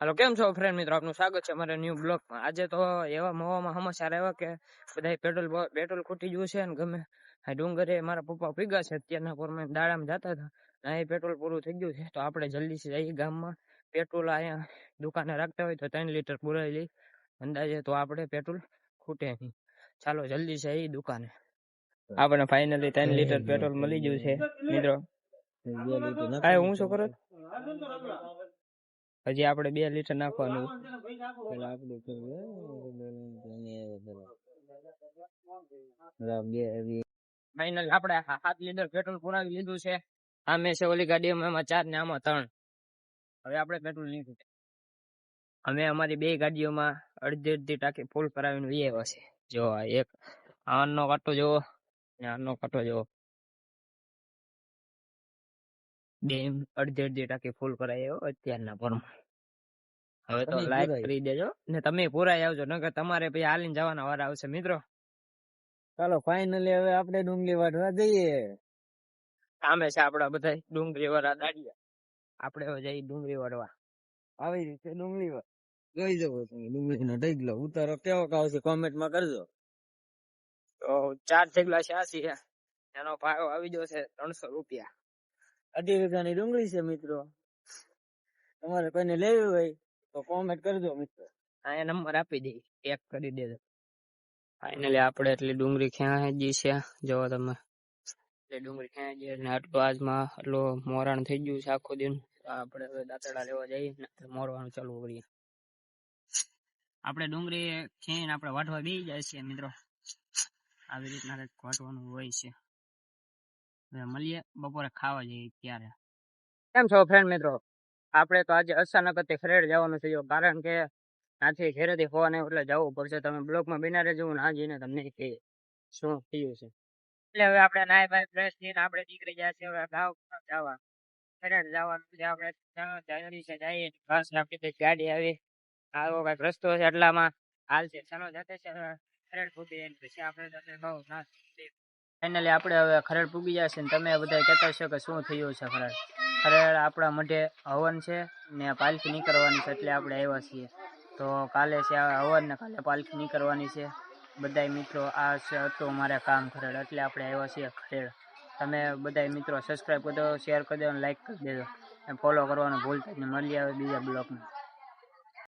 હાલો, કેમ છો ફ્રેન્ડ મિત્રો? આપનું સ્વાગત છે અમારા ન્યૂ બ્લોગમાં. આજે તો એવા મવામાં સમાચાર આવ્યા કે બધા પેટ્રોલ ખૂટી ગયું છે ને ગમે આ ડુંગરે મારા પપ્પા ભેગા છે અત્યારના પોરમાં દાડામાં જતા હતા. અહીં પેટ્રોલ પૂરું થઈ ગયું છે તો આપણે જલ્દીથી જઈએ ગામમાં. પેટ્રોલ અહીંયા દુકાને રાખતા હોય તો 3 લીટર પુરાઈ લઈ અંદાજે, તો આપણે પેટ્રોલ ખૂટે નહીં. ચાલો જલ્દી જઈએ દુકાને. આપણે ફાઇનલી 3 લીટર પેટ્રોલ મળી ગયું છે મિત્રો. હું શું કરું? હજી આપણે 2 લીટર નાખવાનું. ફાઇનલ આપણે 7 લીટર પેટ્રોલ પુરાવી લીધું છે. આમે છે ઓલી ગાડીમાં એમાં 4 ને આમાં 3. હવે આપણે પેટ્રોલ લીધું છે. અમે અમારી 2 ગાડીઓમાં અડધી ટાંકી ફૂલ કરાવીને લઈ આવ્યા છે. જો આ એક આનો કાંટો જોવો ને આનો કાંટો જોવો, બે અડધી ટાંકી ફૂલ કરાવી આવ્યો અત્યારના પરમાં. હવે તો લાઈક કરી દેજો ને તમે પુરાઈ આવજો, નકર તમારે પછી હાલીને જવાના વાર આવશે મિત્રો. ચાલો ફાઇનલી હવે આપણે ડુંગળી વાટવા જઈએ. સામે છે આપડા બધા ડુંગળી વાળા દાડિયા. આપણે હવે જઈએ ડુંગળી વાળવા. આવી રીતે ડુંગળી જોઈ જવો તમે ડુંગળીનો ઢગલો. ઉતારો કેવો આવશે કોમેન્ટમાં કરજો. તો 4 ઢગલા 86 છે, એનો ભાવ આવી ગયો છે 300 રૂપિયા. 2.5 રૂપિયાની ડુંગળી છે મિત્રો. તમારે કોઈને લેવી હોય તો કોમેન્ટ કરજો મિત્રો. આ નંબર આપી દઈ, ચેક કરી દેજો. ફાઇનલી આપણે એટલી ડુંગળી ખેંચી છે, જોવો તમે એટલે ડુંગળી ખેંચી અને આટલું આજમાં એટલું મોરાણ થઈ ગયું છે આખો દિન. આપણે હવે દાંતડા લેવા જઈએ ને મોરવાનું ચાલુ કરીએ. આપણે ડુંગળી ખેંચીને આપણે વાટવા બેસી જાય છે મિત્રો. આવી રીતના કંઈક વાટવાનું હોય છે. મળીએ બપોરે ખાવા જઈએ ત્યારે. કેમ છો ફ્રેન્ડ મિત્રો? આપણે તો આજે અચાનક ખરેડ જવાનું થયું, કારણ કે ત્યાંથી ઘરેથી ફોન આવ્યો એટલે જવું પડશે. તમે બ્લોગમાં બિના રહેજો, હું ના જઈને તમને કહીએ શું થયું છે. એટલે હવે આપણે નાય ભાઈ ફ્રેશ થઈને આપણે નીકળી ગયા છે હવે ગામ જવા. ખરેડ જવાનું છે આપણે. જઈએ બસ આપણી ગાડી આવી, આવો કઈક રસ્તો છે એટલામાં હાલ છે. ચાલો જતે છે ખરેડ પૂગી પછી આપણે ફાઇનલી આપણે હવે ખરેડ પૂગી જશે ને તમે બધા કહેતા છો કે શું થયું છે. ખરેડ આપણા મઢે હવન છે ને પાલખી નીકળવાની છે એટલે આપણે આવ્યા છીએ. તો કાલે છે હવન ને કાલે પાલખી નીકળવાની છે. બધા મિત્રો આ હતું અમારે કામ ખરેડ, એટલે આપણે આવ્યા છીએ ખરેડ. તમે બધા મિત્રો સબસ્ક્રાઈબ કરી દો, શેર કરી દો અને લાઈક કરી દેજો, ફોલો કરવાનું ભૂલતા જ નહીં. મળીએ હવે બીજા બ્લોગમાં.